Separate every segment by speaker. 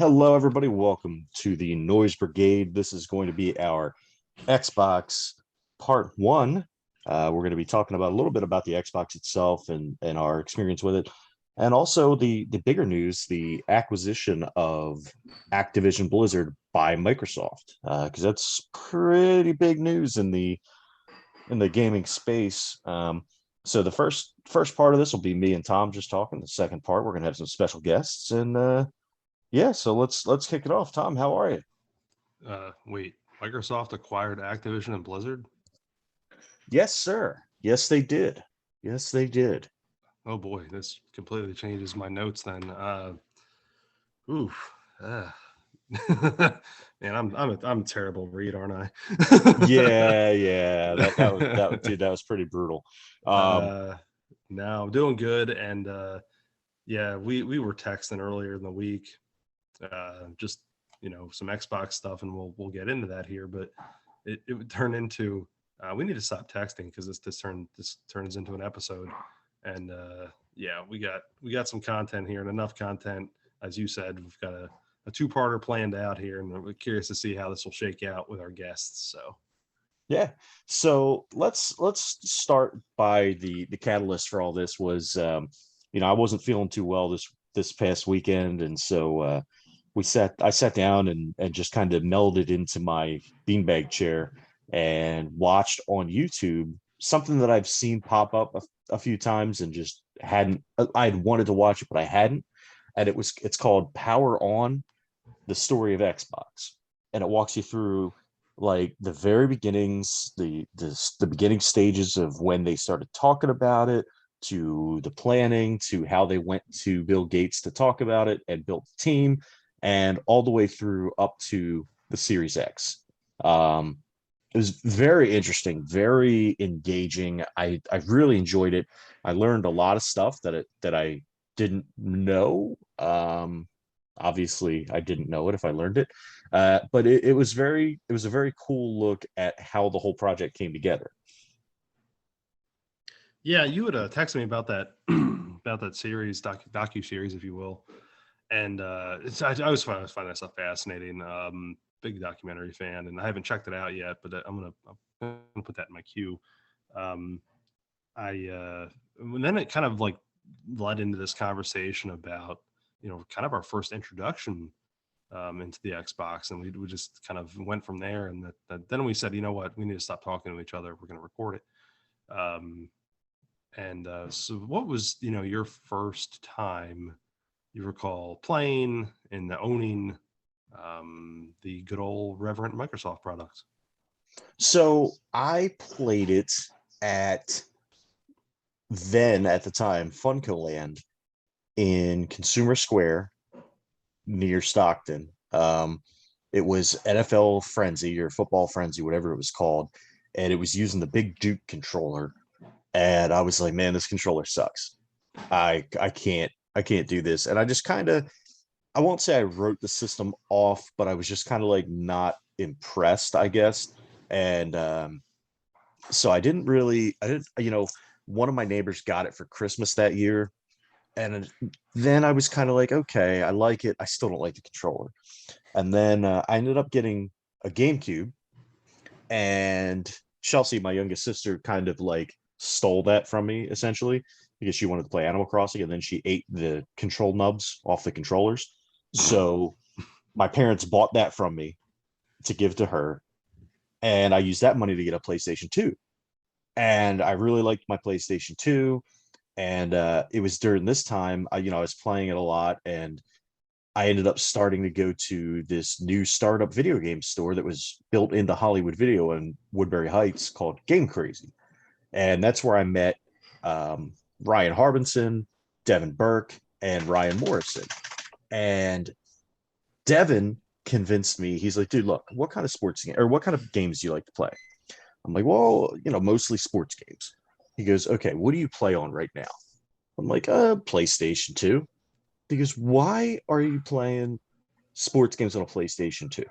Speaker 1: Hello, everybody. Welcome to the Noise Brigade. This is going to be our Xbox Part One. We're going to be talking about a little bit about the Xbox itself and our experience with it, and also the bigger news, the acquisition of Activision Blizzard by Microsoft, because that's pretty big news in the gaming space. So the first part of this will be me and Tom just talking. The second part, we're going to have some special guests and. Yeah, so let's kick it off. Tom, how are you?
Speaker 2: Wait, Microsoft acquired Activision and Blizzard?
Speaker 1: Yes, sir. Yes, they did. Yes, they did.
Speaker 2: Oh boy, this completely changes my notes then. Oof. Uh. Man, I'm a terrible read, aren't I?
Speaker 1: Yeah. That was pretty brutal. Um,
Speaker 2: uh, no, I'm doing good, and yeah, we were texting earlier in the week, just some Xbox stuff, and we'll get into that here, but it would turn into we need to stop texting because this turns into an episode, and yeah, we got some content here and enough content, as you said. We've got a two-parter planned out here, and we're curious to see how this will shake out with our guests. So
Speaker 1: yeah. So let's start by the catalyst for all this was I wasn't feeling too well this past weekend, and so I sat down and just kind of melded into my beanbag chair and watched on YouTube something that I've seen pop up a few times and just hadn't. I'd wanted to watch it, but I hadn't. And it's called Power On: The Story of Xbox, and it walks you through like the very beginnings, the beginning stages of when they started talking about it, to the planning, to how they went to Bill Gates to talk about it and built the team, and all the way through up to the Series X. Um, it was very interesting, very engaging. I really enjoyed it. I learned a lot of stuff that I didn't know. Obviously, I didn't know it if I learned it, but it was a very cool look at how the whole project came together.
Speaker 2: yeah, you would text me about that about that series, docu series, if you will, and I always find that stuff fascinating. Big documentary fan, and I haven't checked it out yet, but I'm gonna put that in my queue. Um, I and then it kind of like led into this conversation about kind of our first introduction into the Xbox, and we just kind of went from there, and then we said, you know what, we need to stop talking to each other. We're going to record it. Um, and so, what was your first time you recall playing and owning the good old Reverent Microsoft products?
Speaker 1: So I played it at at the time Funco Land in Consumer Square near Stockton. It was NFL Frenzy or Football Frenzy, whatever it was called, and it was using the Big Duke controller. And I was like, man, this controller sucks. I can't do this. And I just kind of I won't say I wrote the system off, but I was just kind of like not impressed, I guess. And so I didn't, one of my neighbors got it for Christmas that year. And then I was kind of like, okay, I like it. I still don't like the controller. And then I ended up getting a GameCube, and Chelsea, my youngest sister, kind of like stole that from me essentially because she wanted to play Animal Crossing, and then she ate the control nubs off the controllers. So my parents bought that from me to give to her, and I used that money to get a PlayStation 2. And I really liked my PlayStation 2. And it was during this time, I was playing it a lot, and I ended up starting to go to this new startup video game store that was built into Hollywood Video in Woodbury Heights called Game Crazy. And that's where I met Ryan Harbinson, Devin Burke, and Ryan Morrison. And Devin convinced me. He's like, dude, look, what kind of sports game or what kind of games do you like to play? I'm like, well, mostly sports games. He goes, okay, what do you play on right now? I'm like, PlayStation 2. He goes, why are you playing sports games on a PlayStation 2?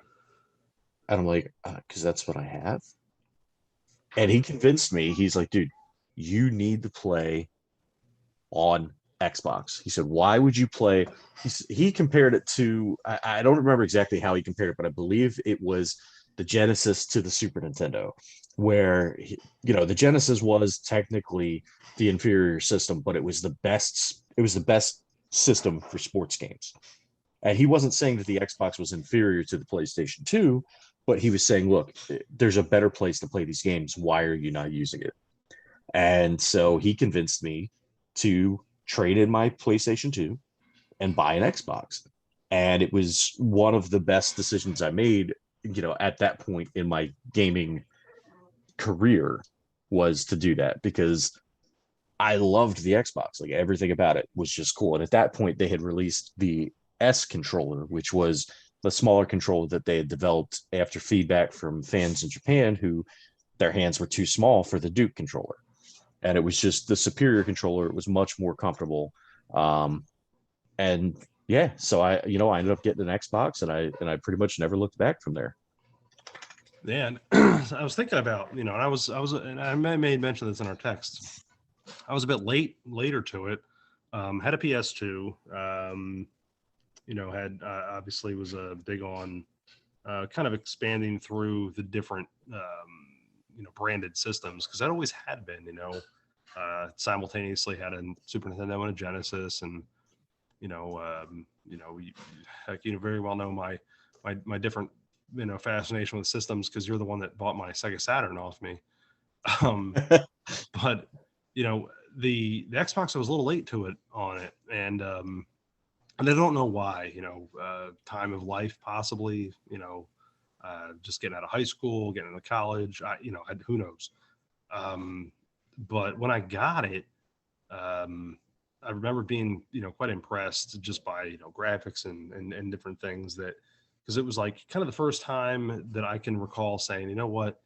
Speaker 1: And I'm like, because that's what I have. And he convinced me. He's like, dude, you need to play on Xbox. He said, why would you play? He compared it to, I don't remember exactly how he compared it, but I believe it was the Genesis to the Super Nintendo, where, the Genesis was technically the inferior system, but it was the best. It was the best system for sports games. And he wasn't saying that the Xbox was inferior to the PlayStation 2, but he was saying, look, there's a better place to play these games. Why are you not using it? And so he convinced me to trade in my PlayStation 2 and buy an Xbox. And it was one of the best decisions I made, at that point in my gaming career, was to do that, because I loved the Xbox. Like, everything about it was just cool. And at that point, they had released the S controller, which was the smaller controller that they had developed after feedback from fans in Japan who their hands were too small for the Duke controller. And it was just the superior controller. It was much more comfortable. And yeah, so I ended up getting an Xbox, and I pretty much never looked back from there.
Speaker 2: Yeah, and I was thinking about, and I made mention of this in our text. I was a bit later to it. Had a PS2. Had obviously was big on kind of expanding through the different branded systems, because that always had been, simultaneously had a Super Nintendo and a Genesis, and you very well know my different fascination with systems, because you're the one that bought my Sega Saturn off me. But the Xbox, I was a little late to it on it, and I don't know why. Time of life, possibly. Just getting out of high school, getting into college. Who knows? But when I got it, I remember being quite impressed just by graphics and different things, that because it was like kind of the first time that I can recall saying, you know what,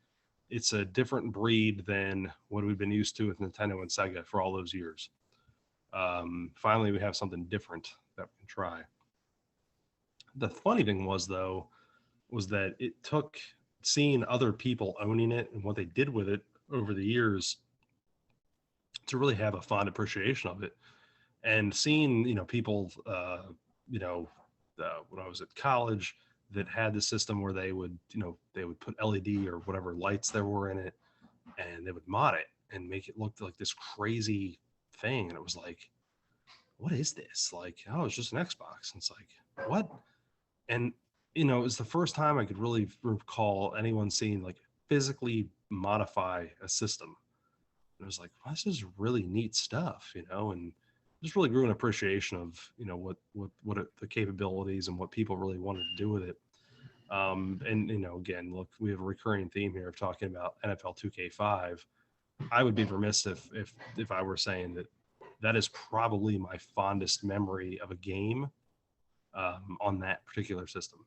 Speaker 2: it's a different breed than what we've been used to with Nintendo and Sega for all those years. Finally, we have something different that we can try. The funny thing was, though, was that it took seeing other people owning it and what they did with it over the years to really have a fond appreciation of it. And seeing, people, when I was at college, that had the system where they would put LED or whatever lights there were in it, and they would mod it and make it look like this crazy thing. And it was like, what is this? Like, oh, it's just an Xbox. And it's like, what? And, it was the first time I could really recall anyone seeing like physically modify a system. And it was like, well, this is really neat stuff, and just really grew an appreciation of, the capabilities and what people really wanted to do with it. And, again, look, we have a recurring theme here of talking about NFL 2K5. I would be remiss if I were saying that is probably my fondest memory of a game on that particular system.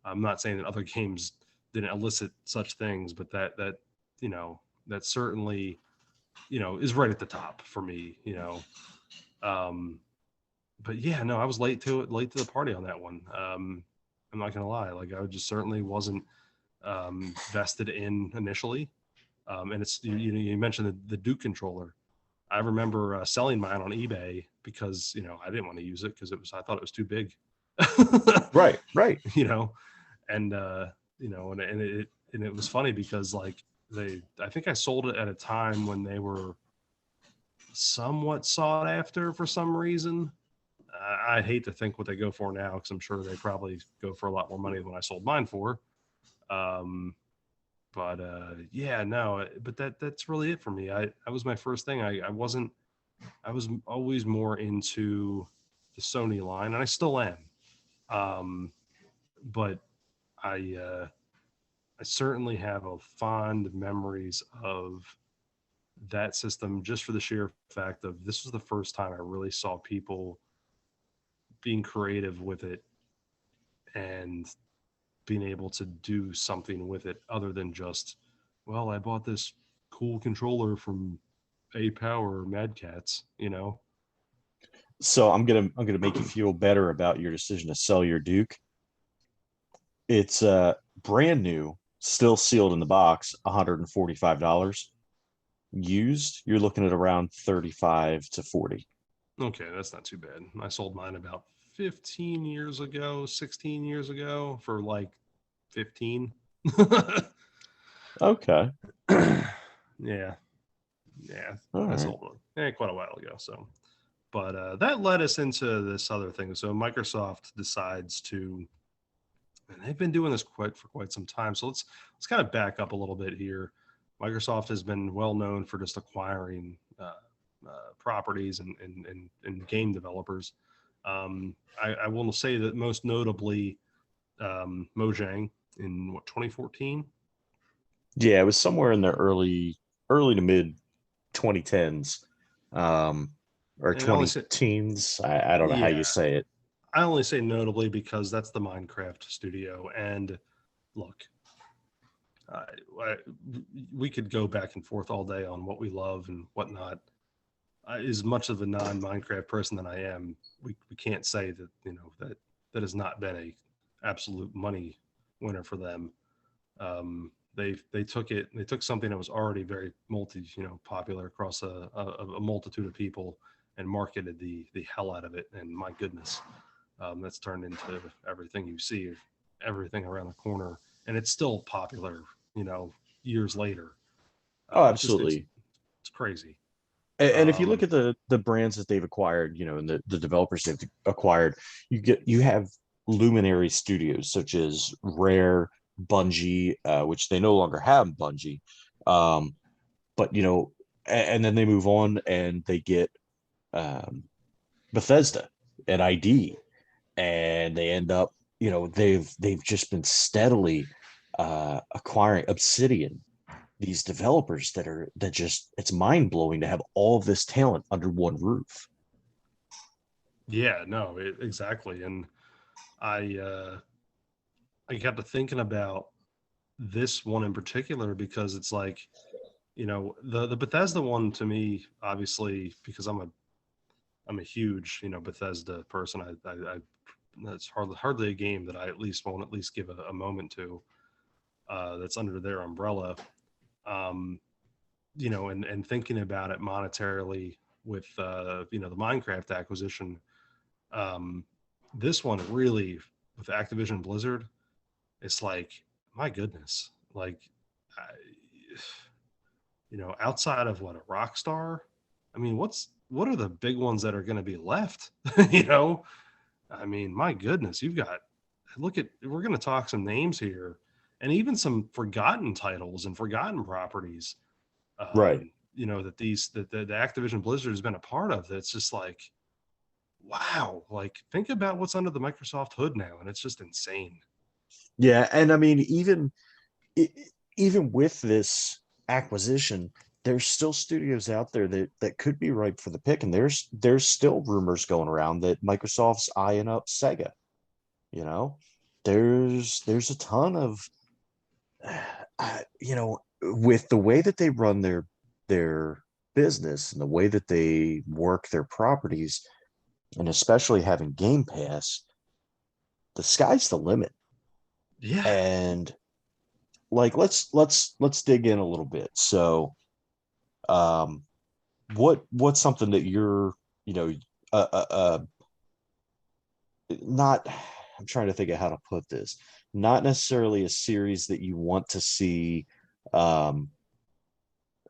Speaker 2: I'm not saying that other games didn't elicit such things, but that certainly, is right at the top for me, but yeah, no, I was late to the party on that one. I'm not going to lie. Like, I just certainly wasn't vested in initially. And it's, you mentioned the Duke controller. I remember selling mine on eBay because, I didn't want to use it because I thought it was too big.
Speaker 1: Right.
Speaker 2: And it was funny because like I think I sold it at a time when they were somewhat sought after for some reason. I hate to think what they go for now, because I'm sure they probably go for a lot more money than I sold mine for. But that's really it for me. That was my first thing. I was always more into the Sony line, and I still am. But I certainly have a fond memories of that system, just for the sheer fact of this was the first time I really saw people being creative with it and being able to do something with it other than just, well, I bought this cool controller from A Power Mad Cats,
Speaker 1: So I'm gonna make you feel better about your decision to sell your Duke. It's brand new, still sealed in the box, $145. Used, you're looking at around 35 to 40.
Speaker 2: Okay, that's not too bad. I sold mine about 15 years ago, 16 years ago for like 15.
Speaker 1: Okay.
Speaker 2: Yeah, yeah,
Speaker 1: All
Speaker 2: I
Speaker 1: right.
Speaker 2: sold it quite a while ago. So, but that led us into this other thing. So Microsoft decides to, and they've been doing this for quite some time. So let's kind of back up a little bit here. Microsoft has been well known for just acquiring properties and game developers. I will say that most notably Mojang in what 2014.
Speaker 1: Yeah, it was somewhere in the early to mid 2010s, um, or
Speaker 2: And I only
Speaker 1: 20
Speaker 2: say
Speaker 1: teens. I don't know how you
Speaker 2: yeah,
Speaker 1: say it.
Speaker 2: I only say notably because that's the Minecraft studio. And look, I, I, we could go back and forth all day on what we love and whatnot. As much of a non-Minecraft person that I am, we can't say that that has not been a absolute money winner for them. They took something that was already very popular across a multitude of people and marketed the hell out of it. And my goodness, that's turned into everything you see, everything around the corner, and it's still popular. You know, years later,
Speaker 1: Oh,
Speaker 2: it's just
Speaker 1: absolutely.
Speaker 2: it's crazy.
Speaker 1: And if you look
Speaker 2: Um,
Speaker 1: at the brands that they've acquired, and the developers they've acquired, you have luminary studios such as Rare, Bungie, which they no longer have Bungie, um, but and then they move on and they get um, Bethesda and ID, and they end up, they've just been steadily acquiring Obsidian, these developers that just, it's mind blowing to have all of this talent under one roof.
Speaker 2: yeah, no, exactly. And I I got to thinking about this one in particular because it's like the Bethesda one to me, obviously, because I'm a huge Bethesda person. I that's hardly a game that I won't at least give a moment to that's under their umbrella. Um, and thinking about it monetarily with the Minecraft acquisition, um, this one really with Activision Blizzard, it's like my goodness, like I, outside of what a Rockstar, I mean, what are the big ones that are going to be left? you know, I mean, my goodness, you've got we're going to talk some names here, and even some forgotten titles and forgotten properties.
Speaker 1: Right.
Speaker 2: That the Activision Blizzard has been a part of. That's just like, wow, like think about what's under the Microsoft hood now, and it's just insane.
Speaker 1: Yeah, and I mean, e- even with this acquisition, there's still studios out there that could be ripe for the pick, and there's still rumors going around that Microsoft's eyeing up Sega. You know, there's a ton of with the way that they run their business and the way that they work their properties, and especially having Game Pass, the sky's the limit.
Speaker 2: Yeah,
Speaker 1: And like let's dig in a little bit. So, um, what's something that you're, you know, not, I'm trying to think of how to put this, not necessarily a series that you want to see um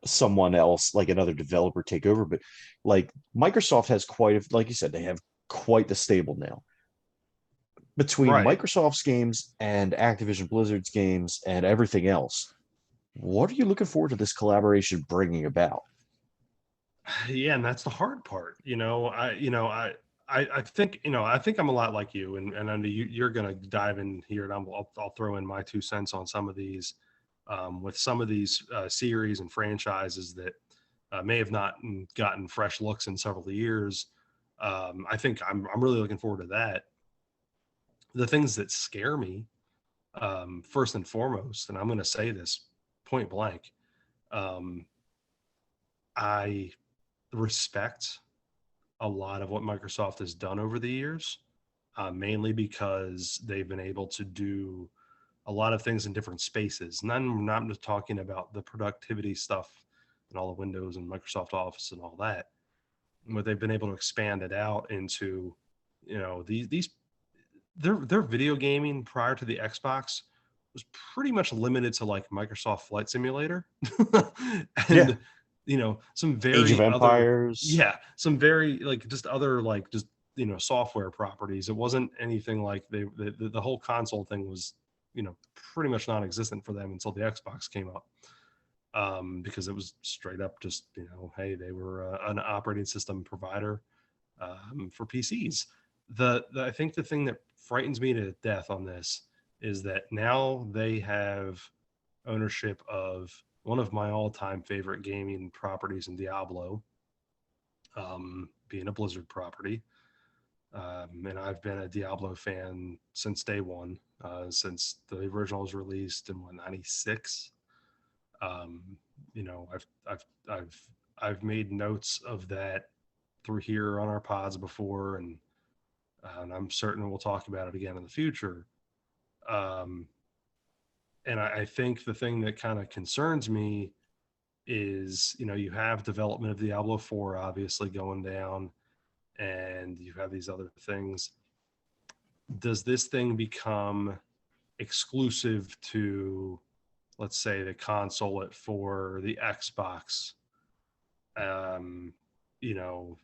Speaker 1: someone else, like another developer, take over, but like Microsoft has quite a, like you said, they have quite the stable now between
Speaker 2: right.
Speaker 1: Microsoft's games and Activision Blizzard's games and everything else. What are you looking forward to this collaboration bringing about?
Speaker 2: Yeah, and that's the hard part. I think I think I'm a lot like you, and I know you're going to dive in here, and I'll throw in my 2 cents on some of these, with some of these series and franchises that may have not gotten fresh looks in several years. I think I'm really looking forward to that. The things that scare me, first and foremost, and I'm going to say this point blank, um, I respect a lot of what Microsoft has done over the years, mainly because they've been able to do a lot of things in different spaces. And I'm not just talking about the productivity stuff and all the Windows and Microsoft Office and all that. what they've been able to expand it out into, these their video gaming prior to the Xbox was pretty much limited to like Microsoft Flight Simulator
Speaker 1: Yeah.
Speaker 2: and some
Speaker 1: Age of
Speaker 2: very other,
Speaker 1: Empires.
Speaker 2: yeah, some very like just other like just software properties. It wasn't anything like the whole console thing was pretty much non-existent for them until the Xbox came up, because it was straight up just hey, they were an operating system provider for PCs. I think the thing that frightens me to death on this is that now they have ownership of one of my all-time favorite gaming properties in Diablo, being a Blizzard property. And I've been a Diablo fan since day one, since the original was released in what, 96. Um, I've made notes of that through here on our pods before, and I'm certain we'll talk about it again in the future. Um, and I think the thing that kind of concerns me is, you have development of Diablo 4 obviously going down, and you have these other things. Does this thing become exclusive to, let's say, the console for the Xbox? Um, you know,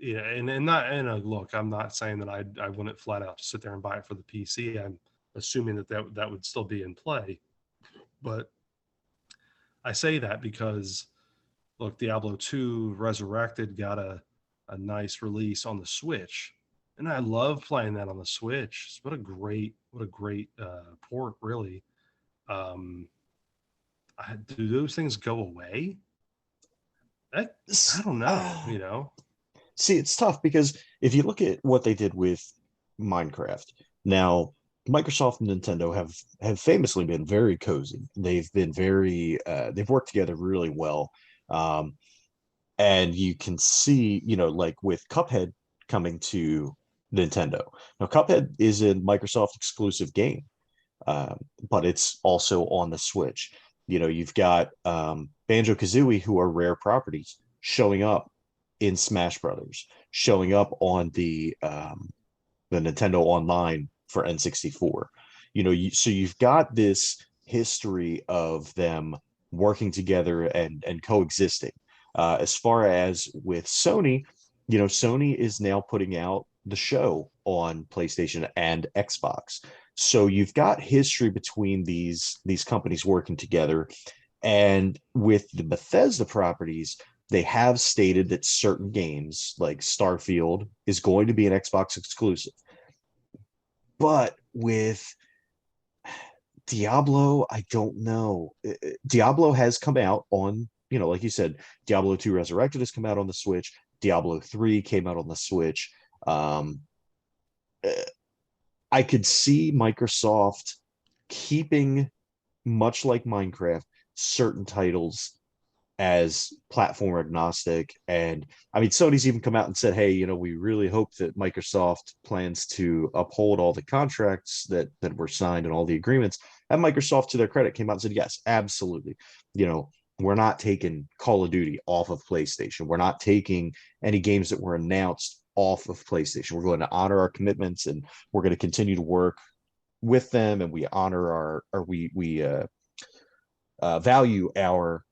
Speaker 2: and not, and look, I'm not saying that I wouldn't flat out sit there and buy it for the PC. I'm assuming that would still be in play, but I say that because look, Diablo 2 Resurrected got a nice release on the Switch, and I love playing that on the Switch. What a great port, really. Um, do those things go away? I don't know.
Speaker 1: See, it's tough because if you look at what they did with Minecraft, now Microsoft and Nintendo have famously been very cozy. They've been very they've worked together really well. Um, and you can see, like with Cuphead coming to Nintendo. Now, Cuphead is a Microsoft exclusive game, but it's also on the Switch. You've got Banjo-Kazooie, who are rare properties, showing up in Smash Brothers, showing up on the Nintendo Online for N64. So you've got this history of them working together and coexisting. As far as with Sony, Sony is now putting out the show on PlayStation and Xbox. So you've got history between these companies working together. And with the Bethesda properties, they have stated that certain games like Starfield is going to be an Xbox exclusive. But with Diablo, I don't know. Diablo has come out on, like you said, Diablo 2 Resurrected has come out on the Switch. Diablo 3 came out on the Switch. Um, uh, I could see Microsoft keeping, much like Minecraft, certain titles as platform agnostic. And I mean, Sony's even come out and said, hey, we really hope that Microsoft plans to uphold all the contracts that were signed and all the agreements. And Microsoft, to their credit, came out and said, yes, absolutely. We're not taking Call of Duty off of PlayStation. We're not taking any games that were announced off of PlayStation. We're going to honor our commitments, and we're going to continue to work with them, and we honor we value our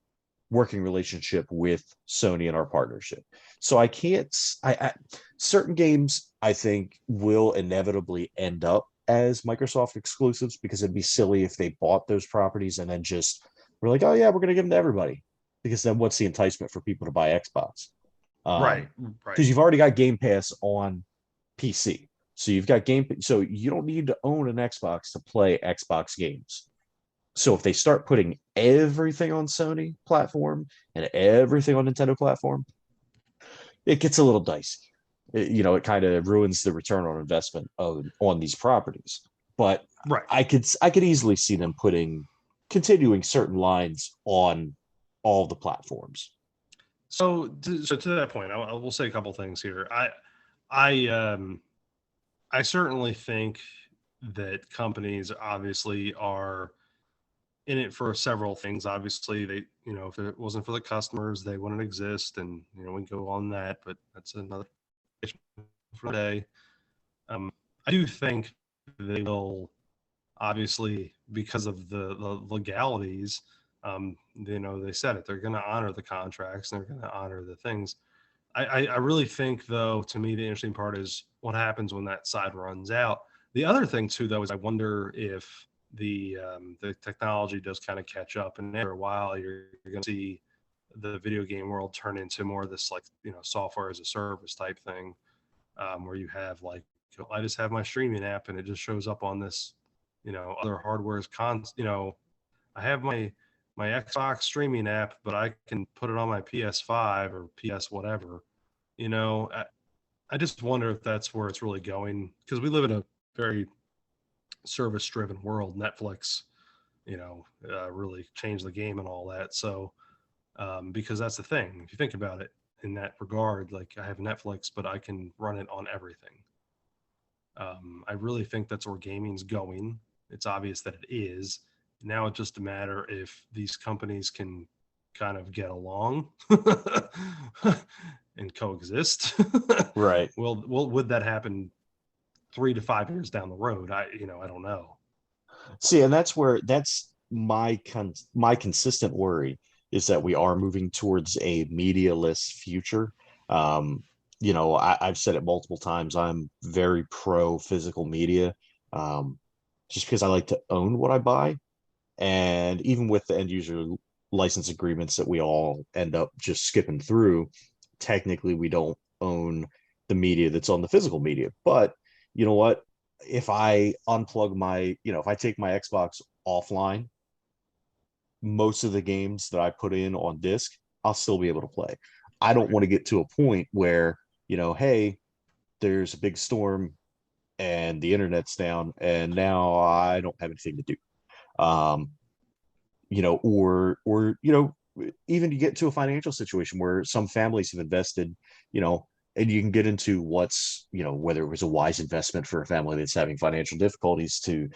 Speaker 1: working relationship with Sony and our partnership. So I can't. Certain games I think will inevitably end up as Microsoft exclusives, because it'd be silly if they bought those properties and then just we're like, oh yeah, we're going to give them to everybody, because then what's the enticement for people to buy Xbox?
Speaker 2: Right,
Speaker 1: Because
Speaker 2: right.
Speaker 1: you've already got Game Pass on PC. So you've got so you don't need to own an Xbox to play Xbox games. So if they start putting everything on Sony platform and everything on Nintendo platform, it gets a little dicey. It kind of ruins the return on investment on these properties. But
Speaker 2: Right.
Speaker 1: I could easily see them continuing certain lines on all the platforms.
Speaker 2: So to that point, I will say a couple things here. I I certainly think that companies obviously are in it for several things. Obviously, they, if it wasn't for the customers, they wouldn't exist, and we can go on that. But that's another issue for the day. I do think they will, obviously, because of the legalities. They said it. They're going to honor the contracts and they're going to honor the things. I really think, though, to me, the interesting part is what happens when that side runs out. The other thing, too, though, is I wonder if the technology does kind of catch up, and after a while, you're going to see the video game world turn into more of this, like, software as a service type thing, where you have, like, I just have my streaming app and it just shows up on this, other hardware's I have my Xbox streaming app, but I can put it on my PS5 or PS whatever. You know, I, I just wonder if that's where it's really going, because we live in a very service-driven world. Netflix, really changed the game and all that. So, because that's the thing. If you think about it in that regard, like, I have Netflix, but I can run it on everything. I really think that's where gaming's going. It's obvious that it is. Now it's just a matter if these companies can kind of get along and coexist.
Speaker 1: Right.
Speaker 2: Well, would that happen 3 to 5 years down the road? I don't know.
Speaker 1: See, and that's my consistent worry is that we are moving towards a media-less future. Um, I've said it multiple times. I'm very pro physical media, just because I like to own what I buy. And even with the end user license agreements that we all end up just skipping through, technically we don't own the media that's on the physical media. But you know what? If I unplug if I take my Xbox offline, most of the games that I put in on disc, I'll still be able to play. I don't
Speaker 2: Right.
Speaker 1: want to get to a point where, hey, there's a big storm and the internet's down and now I don't have anything to do. Um, or even you get to a financial situation where some families have invested, and you can get into whether it was a wise investment for a family that's having financial difficulties to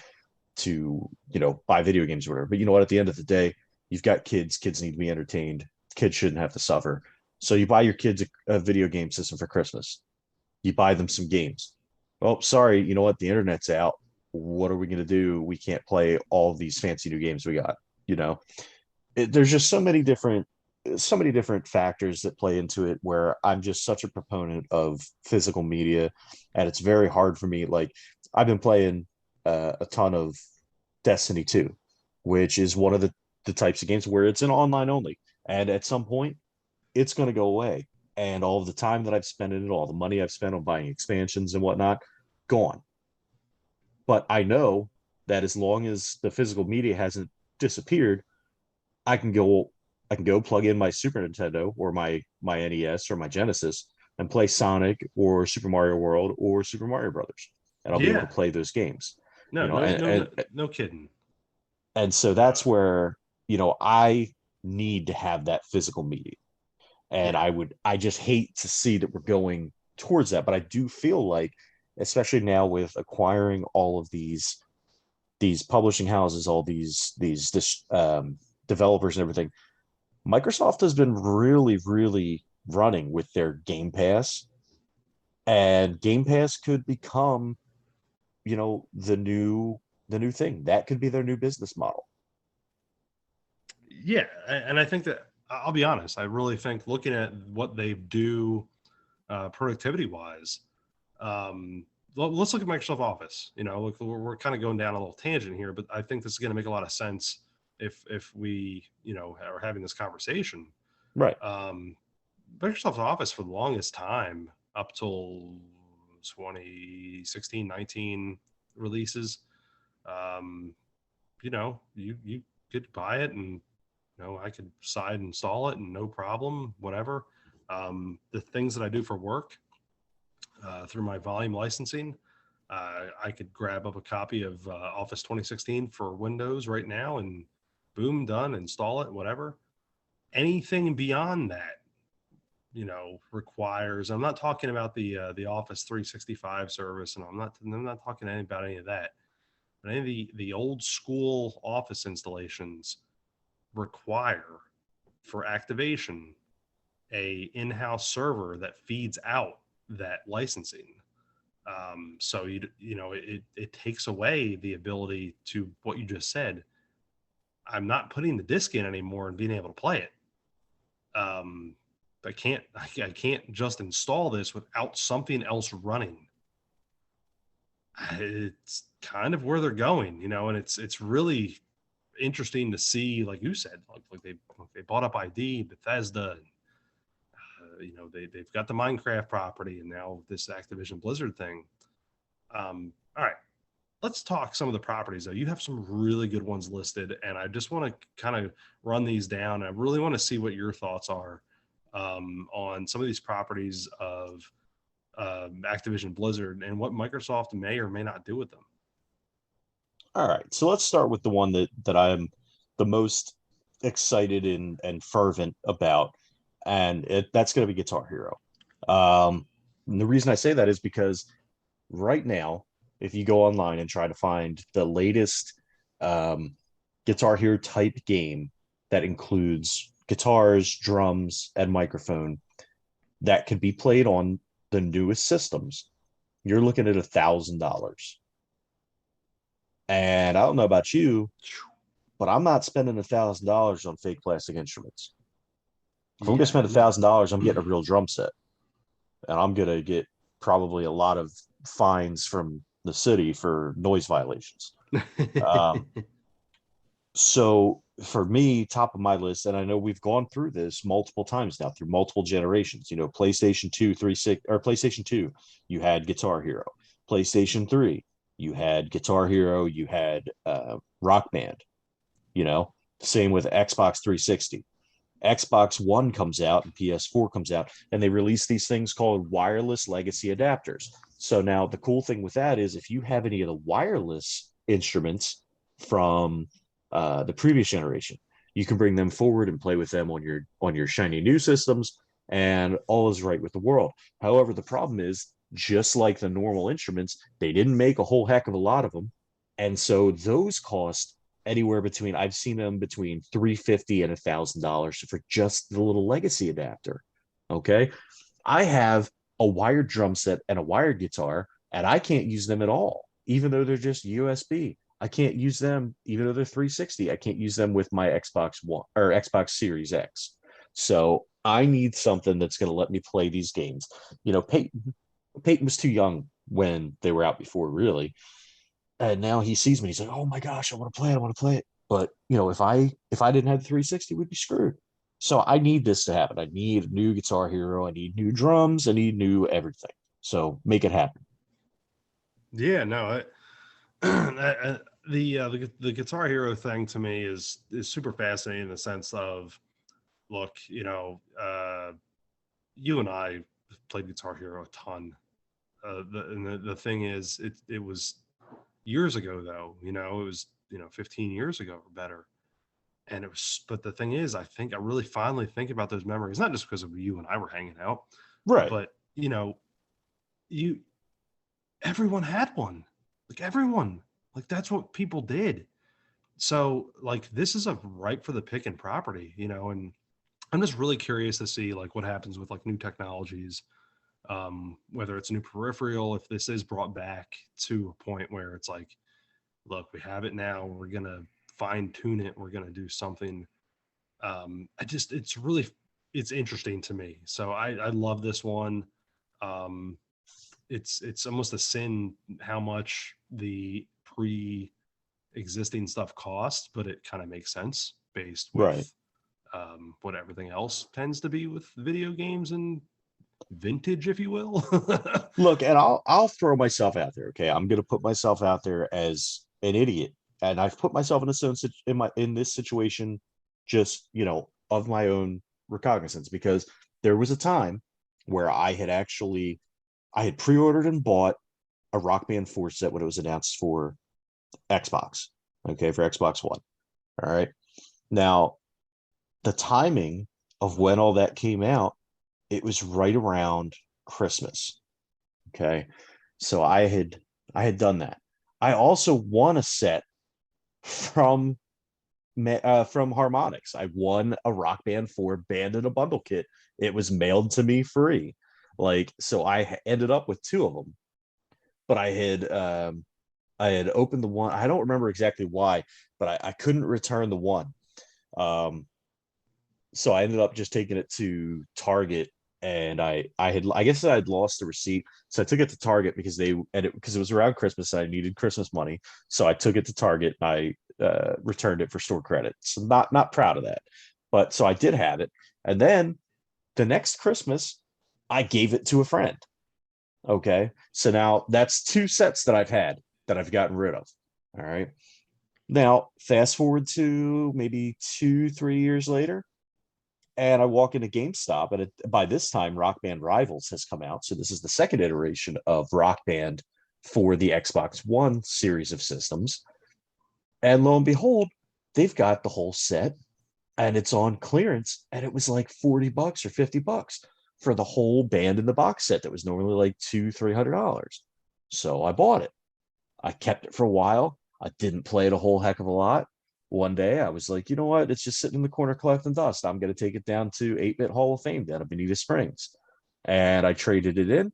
Speaker 1: buy video games or whatever. But you know what? At the end of the day, you've got kids. Kids need to be entertained. Kids shouldn't have to suffer. So you buy your kids a video game system for Christmas. You buy them some games. Oh, sorry, you know what? The internet's out. What are we going to do? We can't play all of these fancy new games we got. You know, there's just so many different factors that play into it where I'm just such a proponent of physical media, and it's very hard for me. Like, I've been playing a ton of Destiny 2, which is one of the types of games where it's an online only, and at some point it's going to go away, and all of the time that I've spent in it, all the money I've spent on buying expansions and whatnot, gone. But I know that as long as the physical media hasn't disappeared, I can go I can go plug in my Super Nintendo or my NES or my Genesis and play Sonic or Super Mario World or Super Mario Brothers, and I'll be able to
Speaker 2: Yeah.
Speaker 1: play those games.
Speaker 2: No,
Speaker 1: You know,
Speaker 2: no,
Speaker 1: and
Speaker 2: no, no,
Speaker 1: and
Speaker 2: no kidding.
Speaker 1: and so that's
Speaker 2: Uh,
Speaker 1: where I need to have that physical media, and
Speaker 2: yeah.
Speaker 1: I just hate to see that we're going towards that, but I do feel like, especially now with acquiring all of these publishing houses, all these this developers and everything, Microsoft has been really, really running with their Game Pass, and Game Pass could become, the new thing. That could be their new business model.
Speaker 2: Yeah, and I think that, I'll be honest, I really think, looking at what they do productivity wise, let's look at Microsoft Office. Look, we're kind of going down a little tangent here, but I think this is going to make a lot of sense if we are having this conversation.
Speaker 1: Right.
Speaker 2: um, Microsoft Office, for the longest time, up till 2016, 19 releases, um, you could buy it, and I could side install it and no problem, whatever. The things that I do for work, through my volume licensing, I could grab up a copy of Office 2016 for Windows right now, and boom, done, install it, whatever. Anything beyond that, requires. I'm not talking about the Office 365 service, and I'm not talking about any of that. but any of the old school office installations require for activation a in-house server that feeds out that licensing. So it takes away the ability to what you just said. I'm not putting the disc in anymore and being able to play it. I can't just install this without something else running. It's kind of where they're going, and it's really interesting to see, like you said, like they bought up ID, Bethesda, they've got the Minecraft property, and now this Activision Blizzard thing. All right, let's talk some of the properties though. You have some really good ones listed, and I just want to kind of run these down. I really want to see what your thoughts are on some of these properties of Activision Blizzard and what Microsoft may or may not do with them.
Speaker 1: All right, so let's start with the one that I'm the most excited and fervent about, and that's going to be Guitar Hero. And the reason I say that is because right now, if you go online and try to find the latest Guitar Hero type game that includes guitars, drums, and microphone that could be played on the newest systems, you're looking at $1,000. And I don't know about you, but I'm not spending $1,000 on fake plastic instruments. If I'm gonna spend $1,000, I'm getting a real drum set, and I'm gonna get probably a lot of fines from the city for noise violations. Um, so for me, top of my list, and I know we've gone through this multiple times now through multiple generations. PlayStation 2, 360, or PlayStation 2, you had Guitar Hero. PlayStation 3, you had Guitar Hero, you had Rock Band. Same with Xbox 360. Xbox One comes out and PS4 comes out, and they release these things called wireless legacy adapters. So now the cool thing with that is if you have any of the wireless instruments from the previous generation, you can bring them forward and play with them on your shiny new systems, and all is right with the world. However, the problem is, just like the normal instruments, they didn't make a whole heck of a lot of them, and so those cost anywhere between, I've seen them between $350 and $1,000 for just the little legacy adapter. Okay, I have a wired drum set and a wired guitar, and I can't use them at all, even though they're just USB. I can't use them, even though they're 360. I can't use them with my Xbox One or Xbox Series X. So I need something that's going to let me play these games. Peyton was too young when they were out before, really, and now he sees me. He's like, "Oh my gosh, I want to play it. I want to play it." But if I didn't have the 360, we'd be screwed. So I need this to happen. I need a new Guitar Hero. I need new drums. I need new everything. So make it happen.
Speaker 2: Yeah, no, the Guitar Hero thing to me is super fascinating in the sense of, look, you and I played Guitar Hero a ton. The thing is, it was years ago though. It was 15 years ago or better. And it was, but the thing is, I really finally think about those memories, not just because of you and I were hanging out,
Speaker 1: Right.
Speaker 2: but you everyone had one, like everyone, like that's what people did. So like this is a ripe for the picking property, and I'm just really curious to see like what happens with like new technologies, whether it's a new peripheral, if this is brought back to a point where it's like, look, we have it now, we're gonna fine tune it, we're gonna do something. It's interesting to me. So I love this one. It's almost a sin how much the pre-existing stuff costs, but it kind of makes sense based
Speaker 1: Right.
Speaker 2: with what everything else tends to be with video games and vintage, if you will.
Speaker 1: Look, and I'll throw myself out there. Okay, I'm gonna put myself out there as an idiot, and I've put myself in this situation, just of my own recognizance, because there was a time where I had pre-ordered and bought a Rock Band 4 set when it was announced for Xbox. Okay, for Xbox One. All right. Now, the timing of when all that came out, it was right around Christmas. Okay. So I had done that. I also won a set from from Harmonix. I won a Rock Band 4 Band in a Bundle kit. It was mailed to me free. Like, so I ended up with two of them, but I had opened the one. I don't remember exactly why, but I couldn't return the one. Um, so I ended up just taking it to Target, and I guess I'd lost the receipt, so I took it to Target because it was around Christmas and I needed Christmas money, so I took it to Target and I returned it for store credit. So not proud of that, but so I did have it, and then the next Christmas I gave it to a friend. Okay, so now that's two sets that I've had that I've gotten rid of. All right, now fast forward to maybe 2 3 years later, and I walk into GameStop, and by this time, Rock Band Rivals has come out. So this is the second iteration of Rock Band for the Xbox One series of systems. And lo and behold, they've got the whole set, and it's on clearance, and it was like $40 or $50 for the whole band in the box set that was normally like $200-300. So I bought it. I kept it for a while. I didn't play it a whole heck of a lot. One day I was like, you know what? It's just sitting in the corner collecting dust. I'm going to take it down to 8-Bit Hall of Fame down at Bonita Springs. And I traded it in.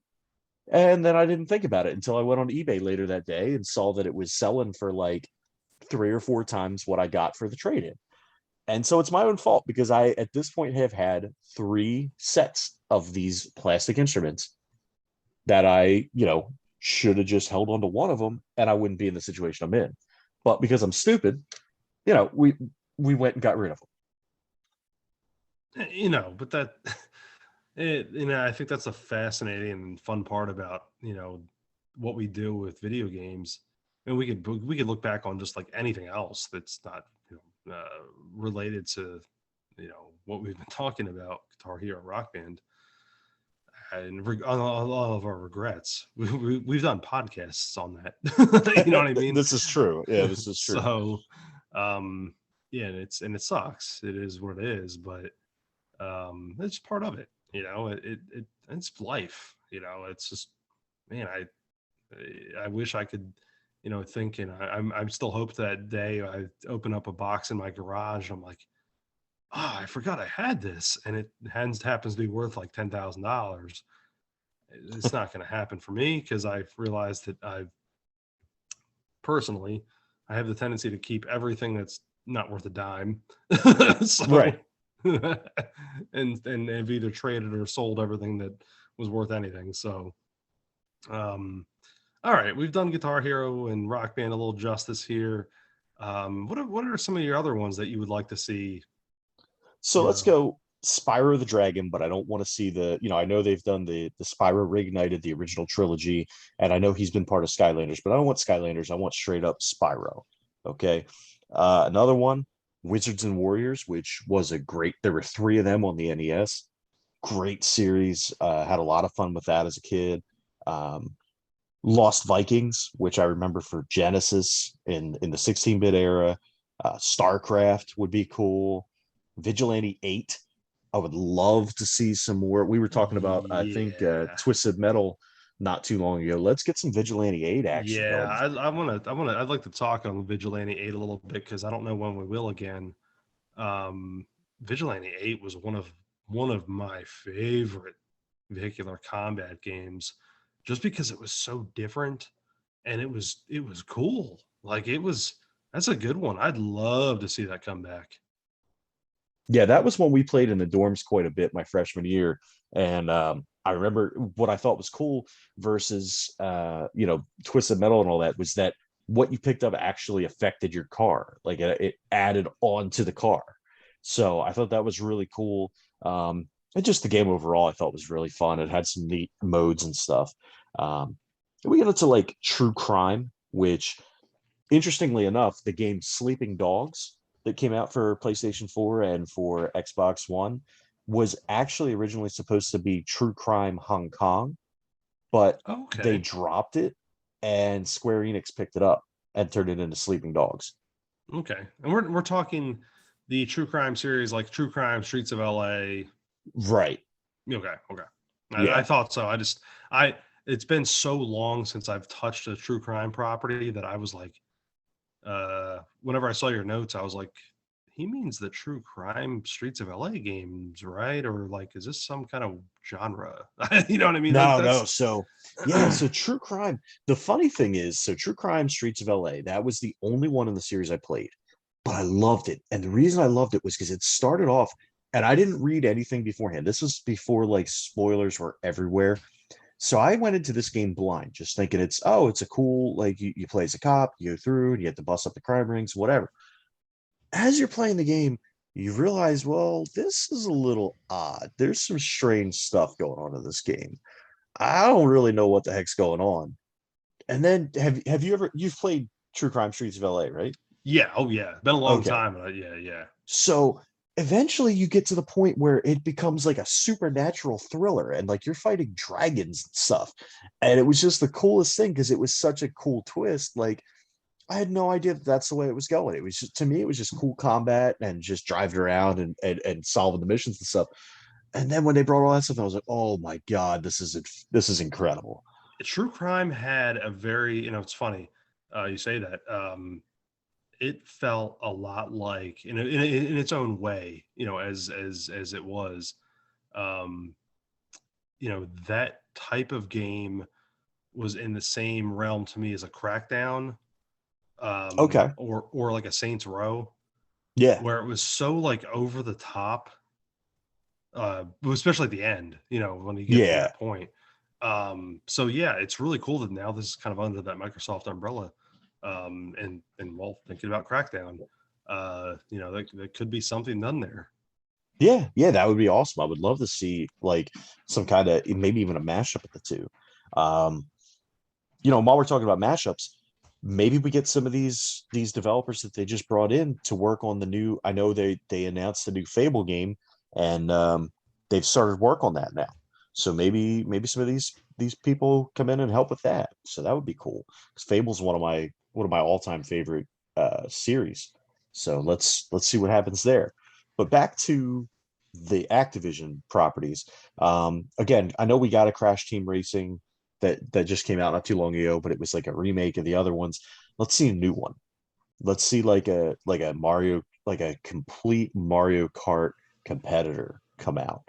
Speaker 1: And then I didn't think about it until I went on eBay later that day and saw that it was selling for like 3 or 4 times what I got for the trade in. And so it's my own fault because I, at this point, have had 3 sets of these plastic instruments that I, should have just held on to one of them and I wouldn't be in the situation I'm in. But because I'm stupid, we went and got rid of them.
Speaker 2: But I think that's a fascinating and fun part about, what we do with video games. And we could look back on just like anything else that's not, related to, what we've been talking about, Guitar Hero, Rock Band, and on all of our regrets. We've done podcasts on that. You know what I mean?
Speaker 1: This is true. Yeah, this is true.
Speaker 2: So, yeah, and it sucks. It is what it is, but it's part of it. It's life. It's just, man, I wish I could, think, and I'm still hope that day I open up a box in my garage and I'm like, oh, I forgot I had this, and it happens to be worth like $10,000. It's not going to happen for me because I've realized that I have the tendency to keep everything that's not worth a dime. So,
Speaker 1: Right.
Speaker 2: and have either traded or sold everything that was worth anything. So, all right, we've done Guitar Hero and Rock Band a little justice here. What are some of your other ones that you would like to see?
Speaker 1: So let's go Spyro the Dragon, but I don't want to see I know they've done the Spyro Reignited, the original trilogy, and I know he's been part of Skylanders, but I don't want Skylanders. I want straight up Spyro. Okay. Another one, Wizards and Warriors, which was there were 3 of them on the NES. Great series. Had a lot of fun with that as a kid. Lost Vikings, which I remember for Genesis in the 16-bit era. StarCraft would be cool. Vigilante 8. I would love to see some more. We were talking about, I think, Twisted Metal not too long ago. Let's get some Vigilante 8 action going.
Speaker 2: I'd like to talk on Vigilante 8 a little bit because I don't know when we will again. Vigilante 8 was one of my favorite vehicular combat games just because it was so different and it was cool. Like that's a good one. I'd love to see that come back.
Speaker 1: Yeah, that was one we played in the dorms quite a bit my freshman year. And I remember what I thought was cool versus, Twisted Metal and all that was that what you picked up actually affected your car. Like it added on to the car. So I thought that was really cool. And just the game overall, I thought was really fun. It had some neat modes and stuff. We get into like true crime, which interestingly enough, the game Sleeping Dogs that came out for PlayStation 4 and for Xbox One was actually originally supposed to be True Crime Hong Kong, but they dropped it and Square Enix picked it up and turned it into Sleeping Dogs.
Speaker 2: Okay. And we're talking the true crime series like True Crime Streets of LA.
Speaker 1: Right.
Speaker 2: Okay. Yeah. I thought so. it's been so long since I've touched a true crime property that I was like, whenever I saw your notes, I was like, he means the true crime Streets of LA games, right? Or like, is this some kind of genre? You know what I mean?
Speaker 1: No, no.
Speaker 2: That's
Speaker 1: So yeah, so true crime. The funny thing is, so true crime Streets of LA, that was the only one in the series I played, but I loved it. And the reason I loved it was because it started off, and I didn't read anything beforehand. This was before like spoilers were everywhere. So I went into this game blind, just thinking it's a cool, like you play as a cop, you go through and you have to bust up the crime rings, whatever. As you're playing the game, you realize, well, this is a little odd. There's some strange stuff going on in this game. I don't really know what the heck's going on. And then have you ever you've played True Crime Streets of LA, right?
Speaker 2: yeah, oh yeah, been a long
Speaker 1: Okay.
Speaker 2: time. Yeah, yeah.
Speaker 1: So eventually you get to the point where it becomes like a supernatural thriller and like you're fighting dragons and stuff. And it was just the coolest thing because it was such a cool twist. Like I had no idea that that's the way it was going. It was just to me, it was just cool combat and just driving around and solving the missions and stuff. And then when they brought all that stuff, I was like, oh my God, this is incredible.
Speaker 2: True crime had a very, it's funny, you say that. It felt a lot like, in its own way, as it was, um, that type of game was in the same realm to me as a Crackdown,
Speaker 1: Okay.
Speaker 2: or like a Saints Row,
Speaker 1: Yeah.
Speaker 2: where it was so like over the top, especially at the end, when you get to
Speaker 1: Yeah.
Speaker 2: that point. So yeah, it's really cool that now this is kind of under that Microsoft umbrella. And well, thinking about Crackdown, there could be something done there.
Speaker 1: Yeah. Yeah. That would be awesome. I would love to see like some kind of maybe even a mashup of the two. Um, while we're talking about mashups, maybe we get some of these developers that they just brought in to work on the new. I know they announced the new Fable game, and they've started work on that now. So maybe some of these people come in and help with that. So that would be cool. Because Fable's one of my all time favorite series. So let's see what happens there. But back to the Activision properties. Again, I know we got a Crash Team Racing that just came out not too long ago, but it was like a remake of the other ones. Let's see a new one. Let's see like a Mario, like a complete Mario Kart competitor come out.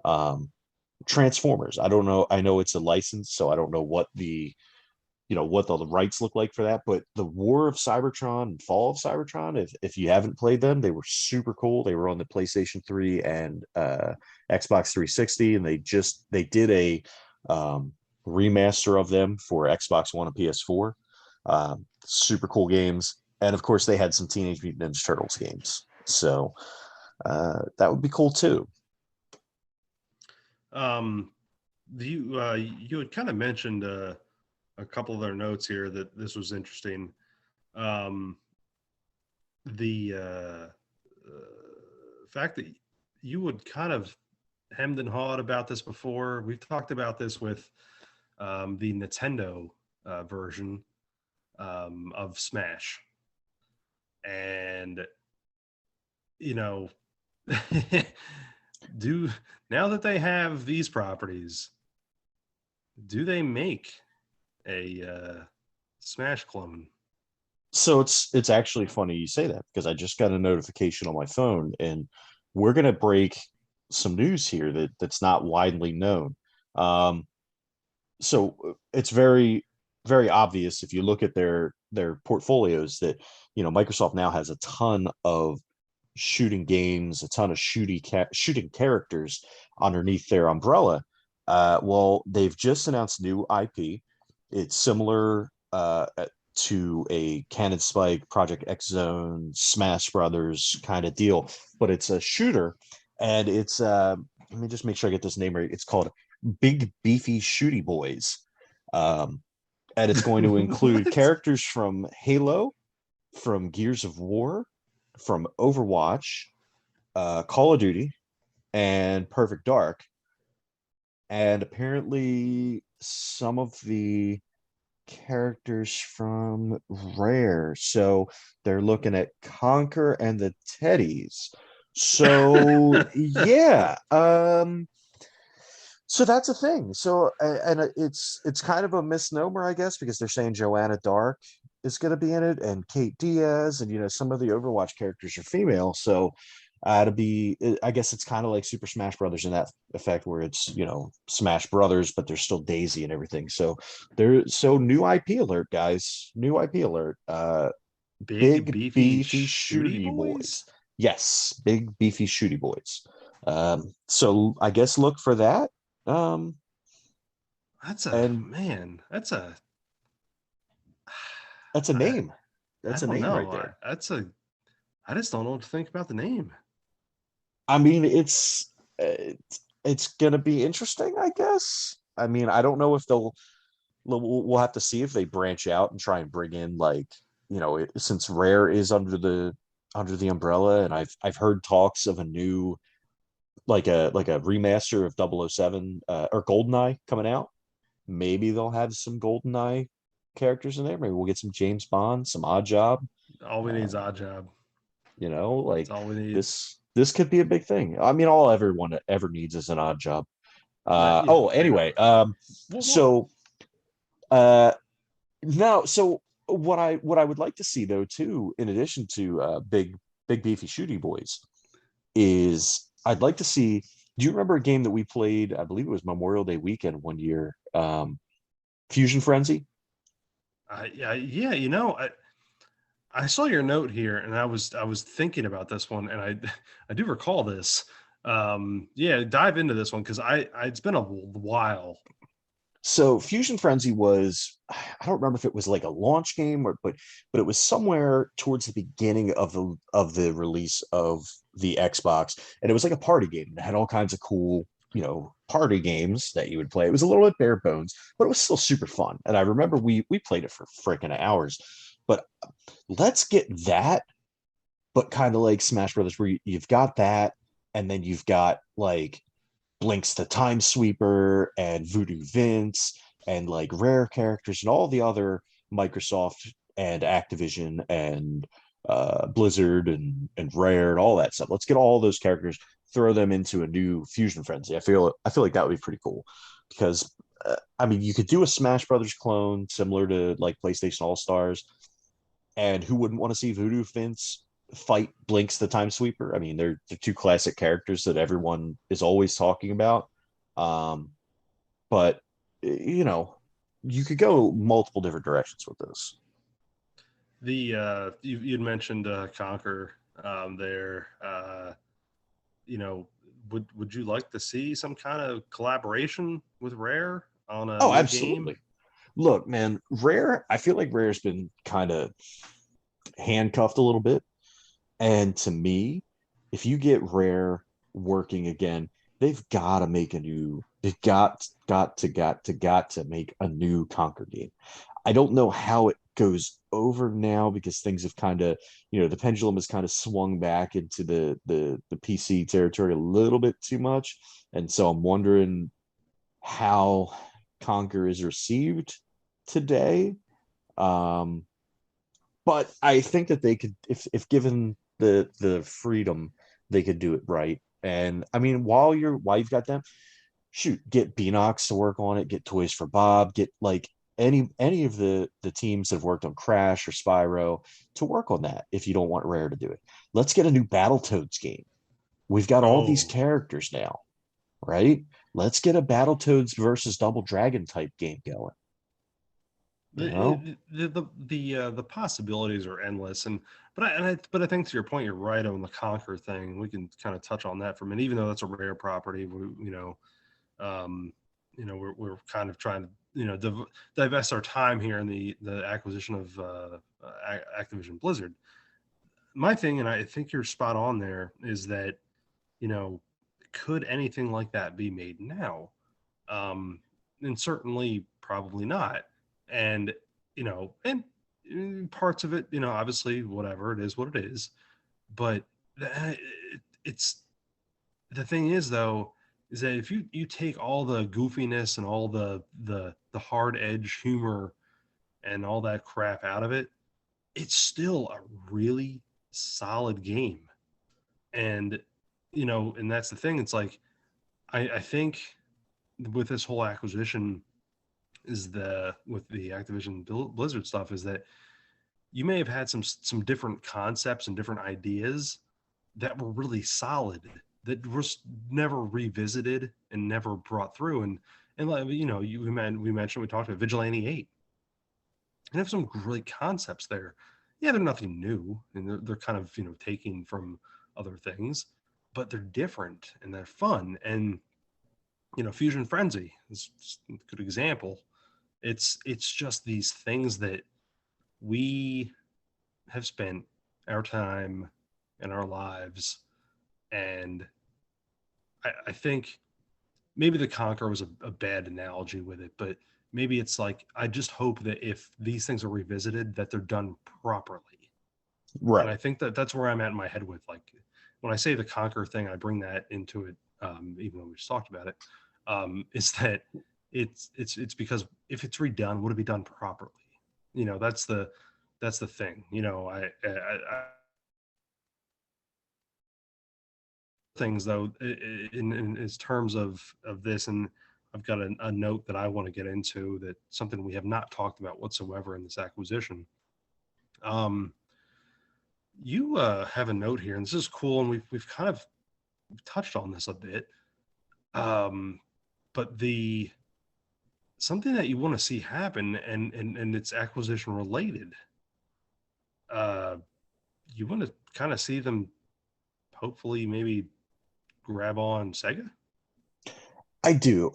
Speaker 1: Um, Transformers. I don't know. I know it's a license, so I don't know what the rights look like for that. But the War of Cybertron and Fall of Cybertron, if you haven't played them, they were super cool. They were on the PlayStation 3 and Xbox 360, and they did a remaster of them for Xbox One and PS4. Super cool games, and of course they had some Teenage Mutant Ninja Turtles games. So that would be cool too.
Speaker 2: Um, you had kind of mentioned a couple of their notes here that this was interesting. Um, the fact that you would kind of hemmed and hawed about this before. We've talked about this with the Nintendo version of Smash, and you know, do now that they have these properties, do they make a Smash clone?
Speaker 1: So it's actually funny you say that because I just got a notification on my phone, and we're gonna break some news here that's not widely known. Um, so it's very very obvious if you look at their portfolios that Microsoft now has a ton of shooting games, a ton of shooting characters underneath their umbrella. Well, they've just announced new IP. It's similar to a Cannon Spike, Project X Zone, Smash Brothers kind of deal, but it's a shooter, and it's let me just make sure I get this name right. It's called Big Beefy Shootie Boys, um, and it's going to include
Speaker 2: What?
Speaker 1: characters from Halo, from Gears of War, from Overwatch, Call of Duty, and Perfect Dark, and apparently some of the characters from Rare. So they're looking at Conquer and the Teddies. So yeah. So that's a thing. So and it's kind of a misnomer, I guess, because they're saying Joanna Dark is going to be in it, and Kate Diaz, and some of the Overwatch characters are female. So to be, I guess it's kind of like Super Smash Brothers in that effect, where it's Smash Brothers, but there's still Daisy and everything. So new IP alert, guys. New IP alert.
Speaker 2: Big
Speaker 1: Big
Speaker 2: beefy
Speaker 1: beefy
Speaker 2: shooty
Speaker 1: shooty
Speaker 2: boys.
Speaker 1: boys. Yes, big beefy shooty boys. So I guess look for that. Um,
Speaker 2: That's a
Speaker 1: and
Speaker 2: man.
Speaker 1: that's a
Speaker 2: I
Speaker 1: name.
Speaker 2: I
Speaker 1: That's a
Speaker 2: don't
Speaker 1: name right
Speaker 2: know.
Speaker 1: there.
Speaker 2: I just don't know what to think about the name.
Speaker 1: I mean, it's gonna be interesting, I guess. I mean, I don't know if we'll have to see if they branch out and try and bring in like since Rare is under the umbrella, and I've heard talks of a new like a remaster of 007 or GoldenEye coming out. Maybe they'll have some GoldenEye characters in there. Maybe we'll get some James Bond, some Odd Job.
Speaker 2: All we need is
Speaker 1: Um,
Speaker 2: Odd Job. That's
Speaker 1: like
Speaker 2: all we need.
Speaker 1: this could be a big thing. I mean, all everyone ever needs is an Odd Job. Oh,
Speaker 2: Fair.
Speaker 1: anyway,
Speaker 2: Well,
Speaker 1: so uh, now, so what I would like to see though too, in addition to big beefy shooty boys, is I'd like to see. Do you remember a game that we played? I believe it was Memorial Day weekend one year. Fusion Frenzy.
Speaker 2: yeah, I saw your note here, and I was thinking about this one, and I do recall this. Yeah, dive into this one because it's been a while.
Speaker 1: So Fusion Frenzy was, I don't remember if it was like a launch game or but it was somewhere towards the beginning of the release of the Xbox, and it was like a party game. It had all kinds of cool party games that you would play. It was a little bit bare bones, but it was still super fun. And I remember we played it for freaking hours. But let's get that, but kind of like Smash Brothers, where you've got that, and then you've got like Blinks the Time Sweeper and Voodoo Vince and like rare characters and all the other Microsoft and Activision and Blizzard and Rare and all that stuff. Let's get all those characters, throw them into a new Fusion Frenzy. I feel like that would be pretty cool because I mean you could do a Smash Brothers clone similar to like PlayStation All Stars, and who wouldn't want to see Voodoo Vince fight Blinks the Time Sweeper? I mean, they're two classic characters that everyone is always talking about. Um, but you know, you could go multiple different directions with this.
Speaker 2: You'd mentioned Conquer there. You know, would you like to see some kind of collaboration with Rare on a
Speaker 1: Oh,
Speaker 2: new game?
Speaker 1: absolutely. Look, man, Rare. I feel like Rare's been kind of handcuffed a little bit. And to me, if you get Rare working again, they've got to make a new. They've got to make a new Conquer game. I don't know how it goes over now because things have kind of, the pendulum has kind of swung back into the PC territory a little bit too much, and so I'm wondering how Conquer is received today. Um, but I think that they could, if given the freedom, they could do it right. And I mean, while you've got them, shoot, get Beanox to work on it, get Toys for Bob, get like any of the teams that have worked on Crash or Spyro to work on that. If you don't want Rare to do it, let's get a new Battletoads game. We've got all these
Speaker 2: Oh,
Speaker 1: characters now, right? Let's get a Battletoads versus Double Dragon type game going. You know?
Speaker 2: the possibilities are endless, but I think to your point, you're right on the Conquer thing. We can kind of touch on that for a minute, even though that's a Rare property. Um, we're kind of trying to divest our time here in the acquisition of Activision Blizzard. My thing, and I think you're spot on there, is that you know could anything like that be made now? Um, and certainly probably not. And and parts of it, obviously whatever it is, what it is. But it's the thing is though is that if you take all the goofiness and all the hard edge humor and all that crap out of it, it's still a really solid game. And and that's the thing. It's like I think with this whole acquisition is with the Activision Blizzard stuff is that you may have had some different concepts and different ideas that were really solid that was never revisited and never brought through. And like, we mentioned, we talked about Vigilante 8 and have some great concepts there. Yeah, they're nothing new and they're kind of, taking from other things, but they're different and they're fun. And, Fusion Frenzy is a good example. It's just these things that we have spent our time and our lives. And I think maybe the Conquer was a bad analogy with it, but maybe it's like, I just hope that if these things are revisited, that they're done properly. And
Speaker 1: Right.
Speaker 2: I think that that's where I'm at in my head with, like, when I say the Conquer thing, I bring that into it, even though we just talked about it, is that it's because if it's redone, would it be done properly? That's the thing. I things though in terms of this, and I've got a note that I want to get into, that something we have not talked about whatsoever in this acquisition. Um, you have a note here, and this is cool, and we've kind of touched on this a bit. Um, but the something that you want to see happen, and it's acquisition related. Uh, you want to kind of see them, hopefully, maybe grab on Sega.
Speaker 1: I do.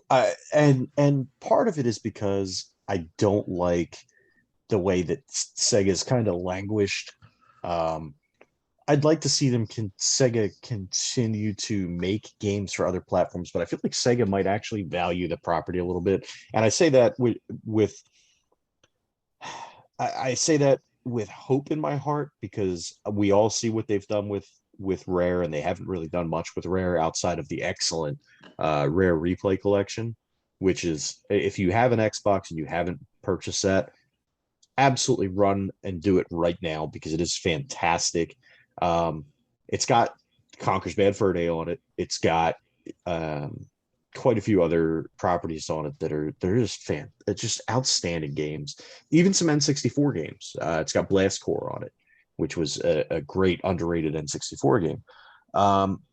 Speaker 1: And part of it is because I don't like the way that Sega's kind of languished. Um, I'd like to see Sega continue to make games for other platforms, but I feel like Sega might actually value the property a little bit. And I say that with I say that with hope in my heart, because we all see what they've done with Rare, and they haven't really done much with Rare outside of the excellent Rare Replay collection, which is, if you have an Xbox and you haven't purchased that, absolutely run and do it right now because it is fantastic. Um, it's got Conker's Bad Fur Day on it. It's got um, quite a few other properties on it that they're just it's just outstanding games. Even some N64 games. It's got Blast Corps on it, which was a great underrated N64 game. Um,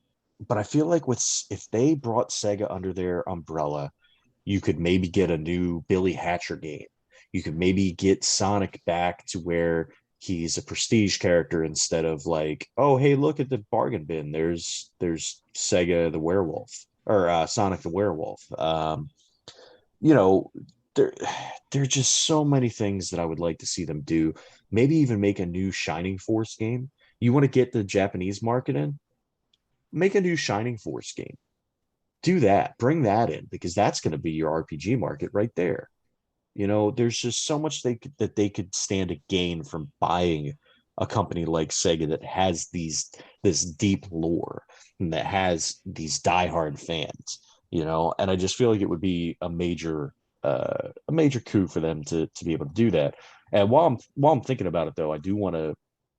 Speaker 1: but I feel like if they brought Sega under their umbrella, you could maybe get a new Billy Hatcher game. You could maybe get Sonic back to where he's a prestige character instead of like, oh, hey, look at the bargain bin. There's Sega the werewolf, or Sonic the werewolf. You know, there there're just so many things that I would like to see them do. Maybe even make a new Shining Force game. You want to get the Japanese market in? Make a new Shining Force game. Do that. Bring that in because that's going to be your RPG market right there. There's just so much they could stand to gain from buying a company like Sega that has this deep lore and that has these diehard fans. And I just feel like it would be a major coup for them to be able to do that. And while I'm thinking about it though, I do want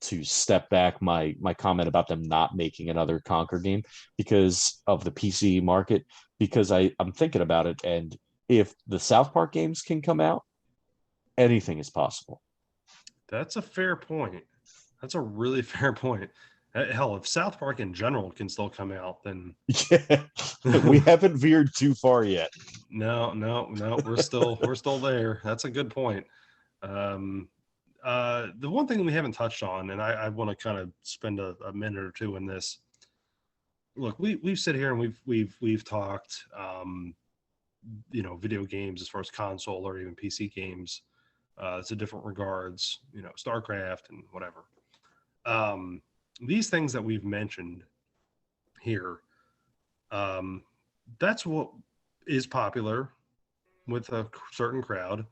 Speaker 1: to step back my comment about them not making another Conquer game because of the PC market, because I'm thinking about it, and if the South Park games can come out, anything is possible.
Speaker 2: That's a fair point. That's a really fair point. Hell, if South Park in general can still come out, then
Speaker 1: Yeah, we haven't veered too far yet.
Speaker 2: no, we're still there. That's a good point. Um, the one thing we haven't touched on, and I want to kind of spend a minute or two in this. Look, we've sit here and we've talked, video games as far as console or even PC games, to different regards, StarCraft and whatever. Um, these things that we've mentioned here, um, that's what is popular with a certain crowd.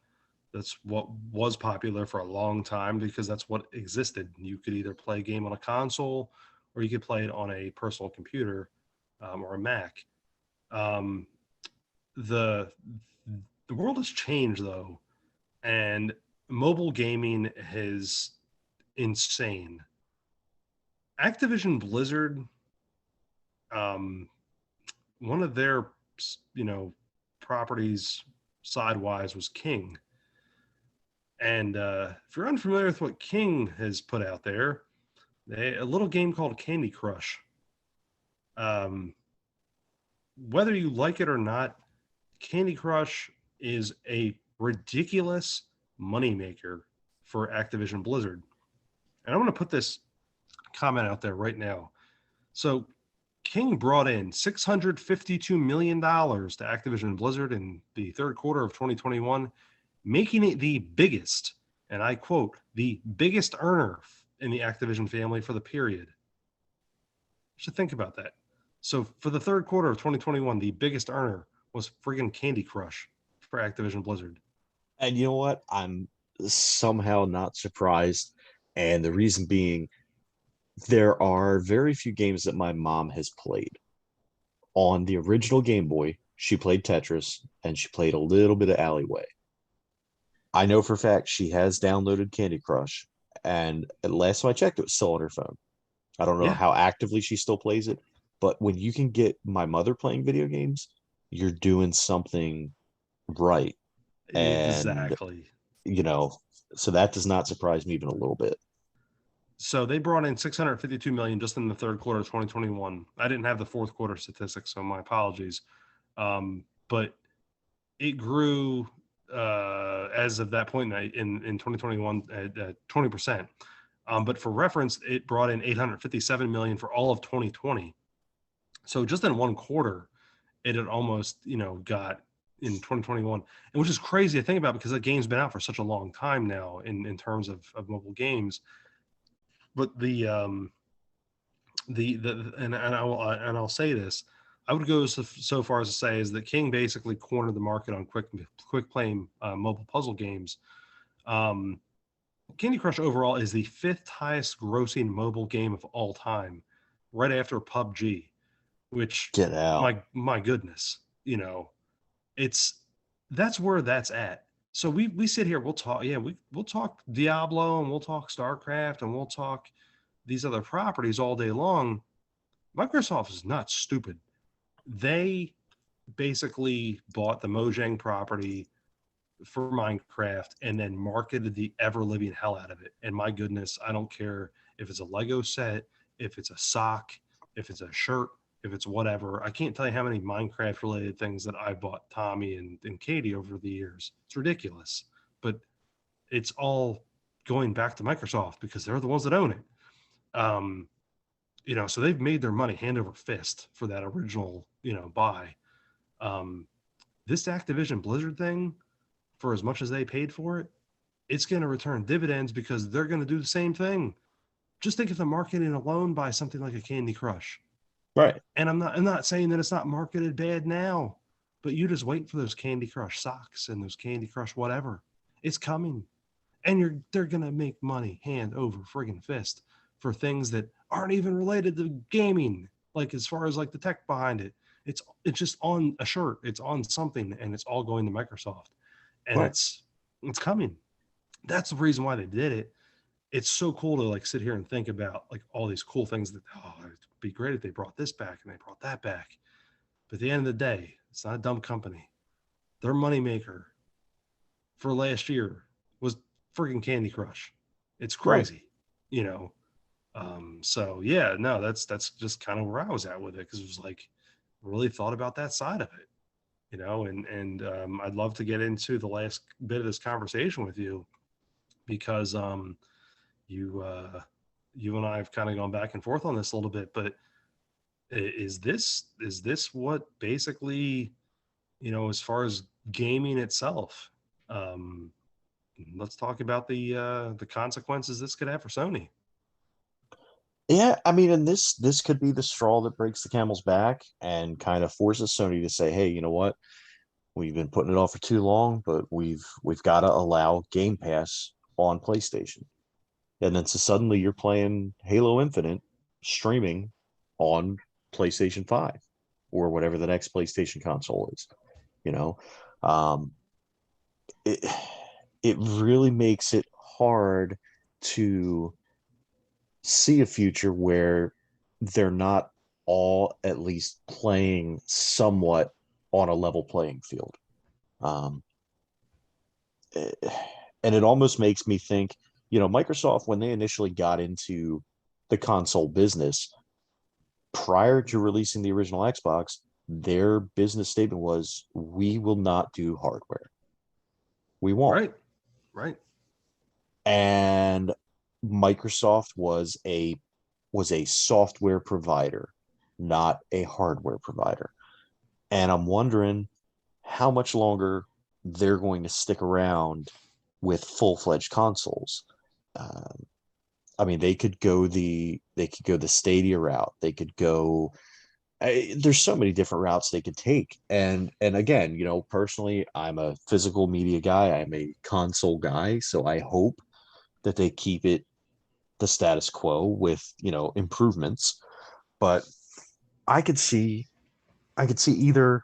Speaker 2: That's what was popular for a long time because that's what existed. You could either play a game on a console or you could play it on a personal computer, or a Mac. Um, the the world has changed though, and mobile gaming is insane. Activision Blizzard, um, one of their, you know, properties sidewise was King. And if you're unfamiliar with what King has put out there, a little game called Candy Crush. Um, whether you like it or not, Candy Crush is a ridiculous moneymaker for Activision Blizzard. And I'm going to put this comment out there right now. So King brought in $652 million to Activision Blizzard in the third quarter of 2021, making it the biggest, and I quote, the biggest earner in the Activision family for the period. You should think about that. So for the third quarter of 2021, the biggest earner was friggin' Candy Crush for Activision Blizzard.
Speaker 1: And you know what? I'm somehow not surprised. And the reason being, there are very few games that my mom has played. On the original Game Boy, she played Tetris and she played a little bit of Alleyway. I know for a fact she has downloaded Candy Crush, and at last time I checked, it was still on her phone. I don't know
Speaker 2: Yeah,
Speaker 1: how actively she still plays it, but when you can get my mother playing video games, you're doing something right. And,
Speaker 2: exactly.
Speaker 1: you know, so that does not surprise me even a little bit.
Speaker 2: So they brought in 652 million just in the third quarter of 2021. I didn't have the fourth quarter statistics, so my apologies. But it grew as of that point in 2021 at 20%. But for reference, it brought in 857 million for all of 2020. So just in one quarter, it had almost got in 2021, and which is crazy to think about because the game's been out for such a long time now in terms of mobile games. But I'll say this, I would go so far as to say is that King basically cornered the market on quick play mobile puzzle games. Um, Candy Crush overall is the fifth highest grossing mobile game of all time, right after PUBG, which
Speaker 1: Get out.
Speaker 2: my goodness, it's that's where that's at. So we sit here, we'll talk, yeah, we'll talk Diablo and we'll talk StarCraft and we'll talk these other properties all day long. Microsoft is not stupid. They basically bought the Mojang property for Minecraft and then marketed the ever living hell out of it. And my goodness, I don't care if it's a Lego set, if it's a sock, if it's a shirt, if it's whatever. I can't tell you how many Minecraft related things that I bought Tommy and Katie over the years. It's ridiculous, but it's all going back to Microsoft because they're the ones that own it. Um, so they've made their money hand over fist for that original, buy. Um, this Activision Blizzard thing, for as much as they paid for it, it's going to return dividends because they're going to do the same thing. Just think of the marketing alone by something like a Candy Crush.
Speaker 1: Right.
Speaker 2: And I'm not saying that it's not marketed bad now, but you just wait for those Candy Crush socks and those Candy Crush whatever. It's coming. And they're going to make money hand over friggin' fist for things that aren't even related to gaming, like as far as like the tech behind it. It's just on a shirt, it's on something, and it's all going to Microsoft. And
Speaker 1: Right.
Speaker 2: it's coming. That's the reason why they did it. It's so cool to like sit here and think about like all these cool things that it'd be great if they brought this back and they brought that back. But at the end of the day, it's not a dumb company. Their moneymaker for last year was freaking Candy Crush. It's
Speaker 1: Right.
Speaker 2: crazy, you know. So yeah, no, that's just kind of where I was at with it because it was like really thought about that side of it, and I'd love to get into the last bit of this conversation with you because you you and I have kind of gone back and forth on this a little bit, but is this what basically, as far as gaming itself, um, let's talk about the consequences this could have for Sony.
Speaker 1: Yeah, I mean, and this could be the straw that breaks the camel's back and kind of forces Sony to say, "Hey, you know what? We've been putting it off for too long, but we've got to allow Game Pass on PlayStation." And then so suddenly you're playing Halo Infinite streaming on PlayStation 5 or whatever the next PlayStation console is, you know. Um, it it really makes it hard to see a future where they're not all at least playing somewhat on a level playing field. Um, eh, and it almost makes me think, Microsoft, when they initially got into the console business, prior to releasing the original Xbox, their business statement was, we will not do hardware. We won't.
Speaker 2: Right. Right.
Speaker 1: And Microsoft was a software provider, not a hardware provider. And I'm wondering how much longer they're going to stick around with full-fledged consoles. Um, I mean, they could go the Stadia route. They could go. There's so many different routes they could take. And again, personally, I'm a physical media guy. I'm a console guy, so I hope that they keep it the status quo with improvements. But I could see I could see either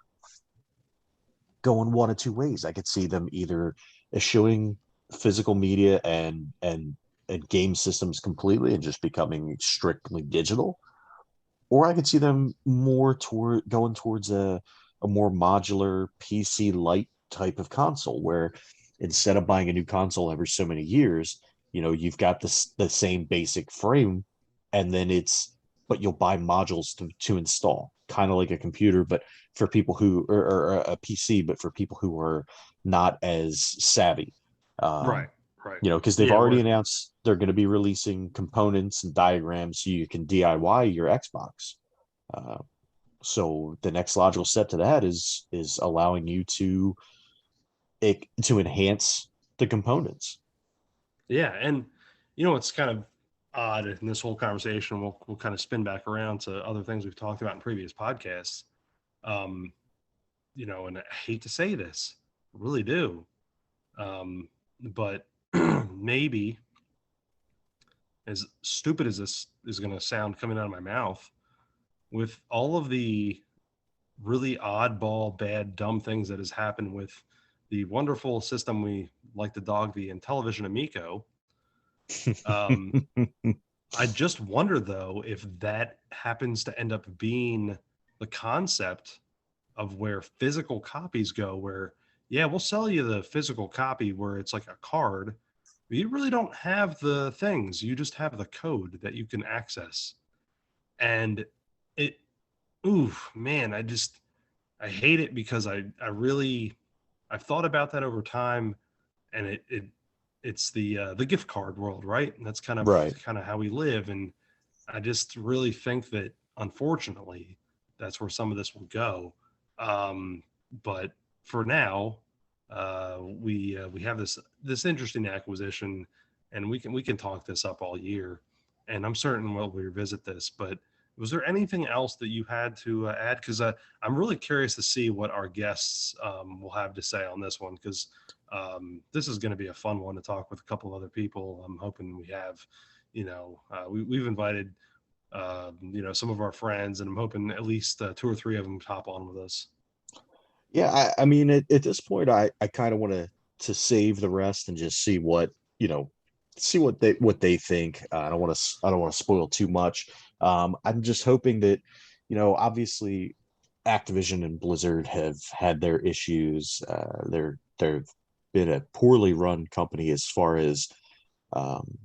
Speaker 1: going one of two ways. I could see them either eschewing physical media and game systems completely and just becoming strictly digital, or I could see them more toward going towards a more modular PC light type of console where instead of buying a new console every so many years, you've got the same basic frame, and then but you'll buy modules to install, kind of like a computer, but for people who or a PC, but for people who are not as savvy. Um,
Speaker 2: Right. Right.
Speaker 1: because they've
Speaker 2: Yeah.
Speaker 1: already
Speaker 2: What?
Speaker 1: announced they're going to be releasing components and diagrams so you can DIY your Xbox. Uh, so the next logical step to that is allowing you to enhance the components.
Speaker 2: Yeah. And what's kind of odd in this whole conversation, we'll kind of spin back around to other things we've talked about in previous podcasts. Um, and I hate to say this, really do. But maybe, as stupid as this is going to sound coming out of my mouth, with all of the really oddball, bad, dumb things that has happened with the wonderful system we like to dog the Intellivision Amico, um, I just wonder though if that happens to end up being the concept of where physical copies go, where yeah, we'll sell you the physical copy where it's like a card, but you really don't have the things. You just have the code that you can access. And it, ooh, man, I hate it because I've thought about that over time, and it's the gift card world, right? And that's
Speaker 1: Right.
Speaker 2: kind of how we live. And I just really think that unfortunately that's where some of this will go. But for now, we have this interesting acquisition, and we can talk this up all year, and I'm certain we'll revisit this. But was there anything else that you had to add? Because I'm really curious to see what our guests will have to say on this one, because this is going to be a fun one to talk with a couple other people. I'm hoping we have, we've invited, some of our friends, and I'm hoping at least two or three of them hop on with us.
Speaker 1: Yeah, I mean, at this point, I kind of want to save the rest and just see what they think. I don't want to spoil too much. I'm just hoping that, obviously, Activision and Blizzard have had their issues. They've been a poorly run company as far as um,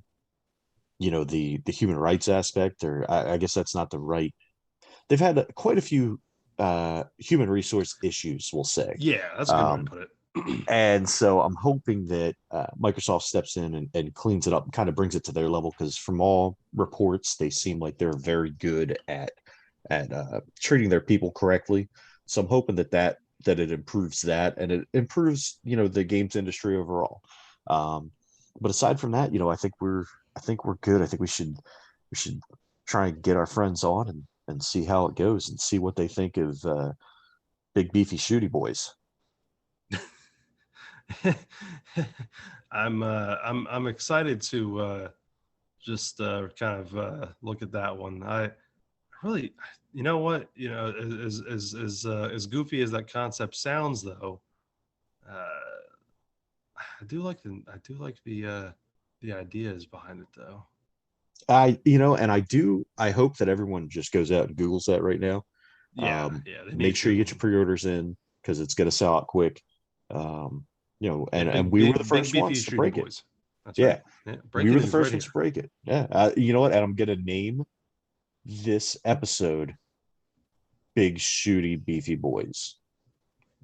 Speaker 1: the human rights aspect, or I guess that's not the right. They've had quite a few human resource issues, we'll say.
Speaker 2: Yeah, that's a good way to
Speaker 1: Um,
Speaker 2: put it.
Speaker 1: and so I'm hoping that Microsoft steps in and cleans it up and kind of brings it to their level, because from all reports, they seem like they're very good at treating their people correctly. So I'm hoping that it improves that, and it improves the games industry overall. Um, but aside from that, I think we're good. I think we should try and get our friends on and see how it goes and see what they think of Big Beefy Shootie boys.
Speaker 2: I'm excited to just kind of look at that one. I really, you know what, as goofy as that concept sounds, though, uh, I do like the ideas behind it, though.
Speaker 1: I hope that everyone just goes out and Googles that right now.
Speaker 2: Yeah, yeah, they
Speaker 1: Make
Speaker 2: need
Speaker 1: sure you get
Speaker 2: to.
Speaker 1: your pre-orders in. because it's going to sell out quick.
Speaker 2: Yeah,
Speaker 1: And we were the
Speaker 2: big
Speaker 1: first
Speaker 2: beefy
Speaker 1: ones to
Speaker 2: shooty
Speaker 1: break it.
Speaker 2: boys. That's
Speaker 1: Yeah,
Speaker 2: right. Yeah,
Speaker 1: we
Speaker 2: breaking
Speaker 1: were the
Speaker 2: news right
Speaker 1: first ones
Speaker 2: here.
Speaker 1: to break it. Yeah, you know what? And I'm going to name this episode "Big Shooty Beefy Boys"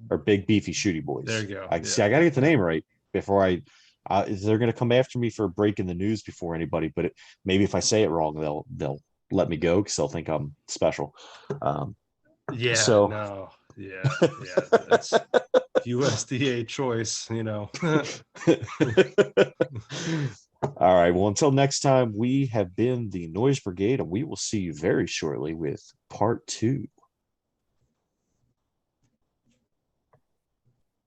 Speaker 1: or "Big Beefy Shooty
Speaker 2: There
Speaker 1: Boys."
Speaker 2: you go.
Speaker 1: I see.
Speaker 2: Yeah,
Speaker 1: I got to get the name right before I. They're going to come after me for breaking the news before anybody, but maybe if I say it wrong, they'll let me go because they'll think I'm special. Um,
Speaker 2: yeah,
Speaker 1: so
Speaker 2: no, yeah, yeah. It's USDA choice, you know.
Speaker 1: All right. Well, until next time, we have been the Noise Brigade, and we will see you very shortly with part 2.